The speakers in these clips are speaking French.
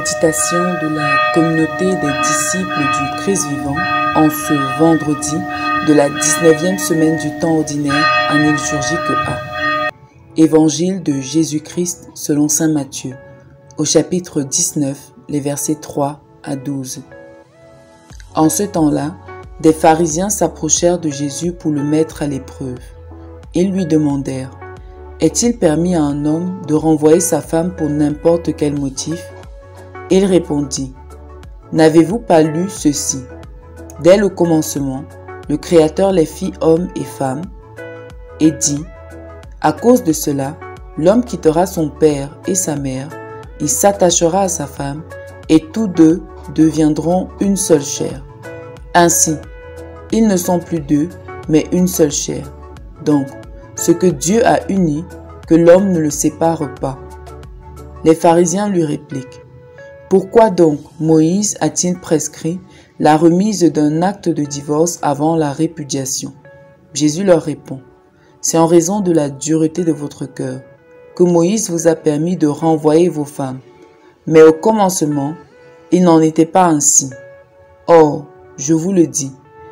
Méditation de la communauté des disciples du Christ vivant en ce vendredi de la 19e semaine du temps ordinaire, année liturgique A. Évangile de Jésus-Christ selon saint Matthieu, au chapitre 19, les versets 3 à 12. En ce temps-là, des pharisiens s'approchèrent de Jésus pour le mettre à l'épreuve. Ils lui demandèrent: est-il permis à un homme de renvoyer sa femme pour n'importe quel motif? Il répondit: n'avez-vous pas lu ceci? Dès le commencement, le Créateur les fit hommes et femmes, et dit: à cause de cela, l'homme quittera son père et sa mère, il s'attachera à sa femme, et tous deux deviendront une seule chair. Ainsi, ils ne sont plus deux, mais une seule chair. Donc, ce que Dieu a uni, que l'homme ne le sépare pas. Les pharisiens lui répliquent: pourquoi donc Moïse a-t-il prescrit la remise d'un acte de divorce avant la répudiation? Jésus leur répond: c'est en raison de la dureté de votre cœur que Moïse vous a permis de renvoyer vos femmes. Mais au commencement, il n'en était pas ainsi. Or, je vous le dis,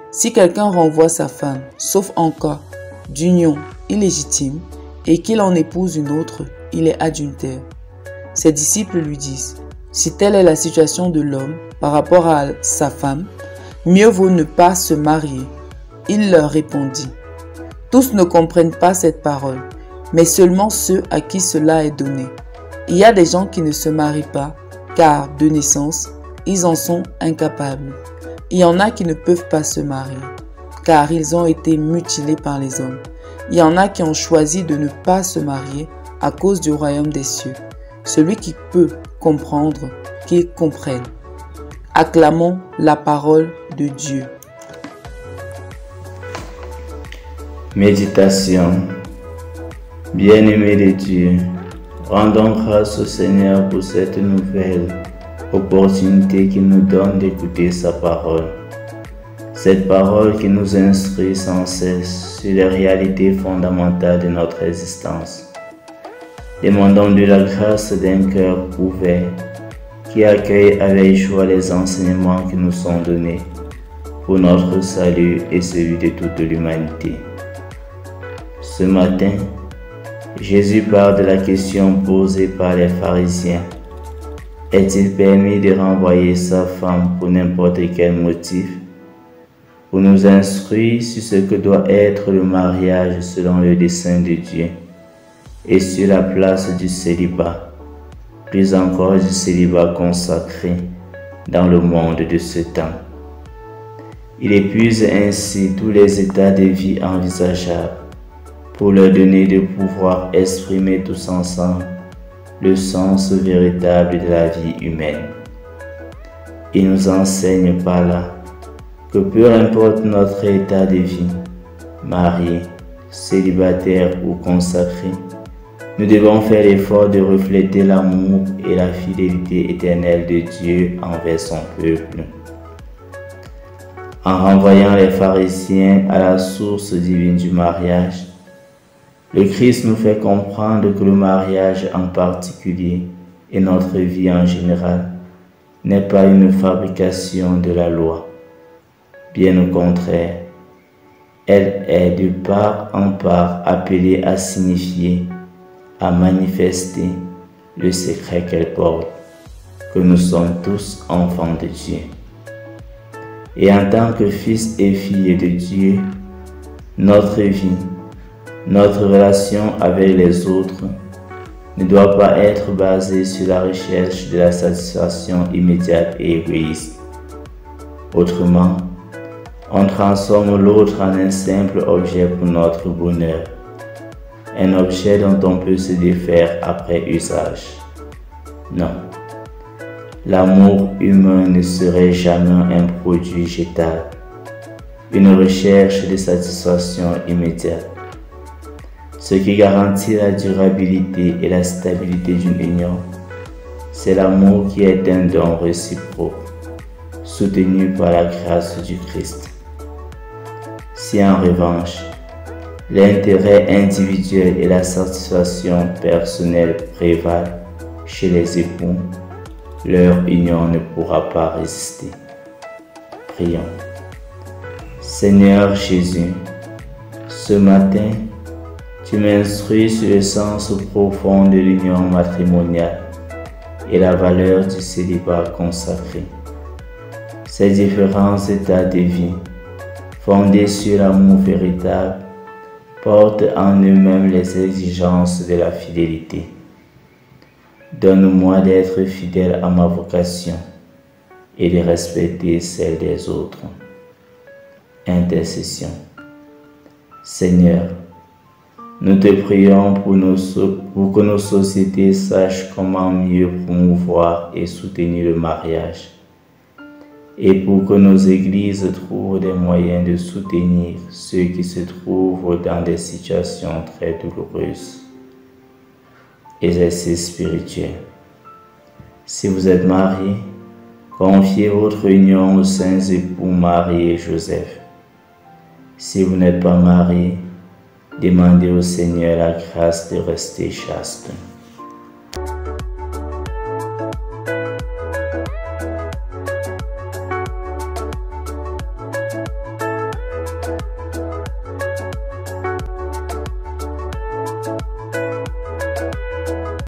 si quelqu'un renvoie sa femme, sauf en cas d'union illégitime, et qu'il en épouse une autre, il est adultère. Ses disciples lui disent: si telle est la situation de l'homme par rapport à sa femme, mieux vaut ne pas se marier. Il leur répondit: tous ne comprennent pas cette parole, mais seulement ceux à qui cela est donné. Il y a des gens qui ne se marient pas, car de naissance, ils en sont incapables. Il y en a qui ne peuvent pas se marier, car ils ont été mutilés par les hommes. Il y en a qui ont choisi de ne pas se marier à cause du royaume des cieux. Celui qui peut comprendre, qu'il comprenne. Acclamons la parole de Dieu. Méditation. Bien-aimés de Dieu, rendons grâce au Seigneur pour cette nouvelle opportunité qu'il nous donne d'écouter sa parole. Cette parole qui nous instruit sans cesse sur les réalités fondamentales de notre existence. Demandons de la grâce d'un cœur ouvert qui accueille avec joie les enseignements qui nous sont donnés pour notre salut et celui de toute l'humanité. Ce matin, Jésus parle de la question posée par les pharisiens. Est-il permis de renvoyer sa femme pour n'importe quel motif? Pour nous instruire sur ce que doit être le mariage selon le dessein de Dieu et sur la place du célibat, plus encore du célibat consacré dans le monde de ce temps. Il épuise ainsi tous les états de vie envisageables pour leur donner de pouvoir exprimer tous ensemble le sens véritable de la vie humaine. Il nous enseigne par là que peu importe notre état de vie, marié, célibataire ou consacré, nous devons faire l'effort de refléter l'amour et la fidélité éternelle de Dieu envers son peuple. En renvoyant les pharisiens à la source divine du mariage, le Christ nous fait comprendre que le mariage en particulier et notre vie en général n'est pas une fabrication de la loi. Bien au contraire, elle est de part en part appelée à signifier, à manifester le secret qu'elle porte, que nous sommes tous enfants de Dieu. Et en tant que fils et filles de Dieu, notre vie, notre relation avec les autres ne doit pas être basée sur la recherche de la satisfaction immédiate et égoïste. Autrement, on transforme l'autre en un simple objet pour notre bonheur, un objet dont on peut se défaire après usage. Non, l'amour humain ne serait jamais un produit jetable, une recherche de satisfaction immédiate. Ce qui garantit la durabilité et la stabilité d'une union, c'est l'amour qui est un don réciproque, soutenu par la grâce du Christ. Si en revanche, l'intérêt individuel et la satisfaction personnelle prévalent chez les époux, leur union ne pourra pas résister. Prions. Seigneur Jésus, ce matin, tu m'instruis sur le sens profond de l'union matrimoniale et la valeur du célibat consacré. Ces différents états de vie, fondés sur l'amour véritable, portent en eux-mêmes les exigences de la fidélité. Donne-moi d'être fidèle à ma vocation et de respecter celle des autres. Intercession. Seigneur, nous te prions pour que nos sociétés sachent comment mieux promouvoir et soutenir le mariage, et pour que nos églises trouvent des moyens de soutenir ceux qui se trouvent dans des situations très douloureuses. Exercice spirituel. Si vous êtes marié, confiez votre union aux saints époux Marie et Joseph. Si vous n'êtes pas marié, demandez au Seigneur la grâce de rester chaste.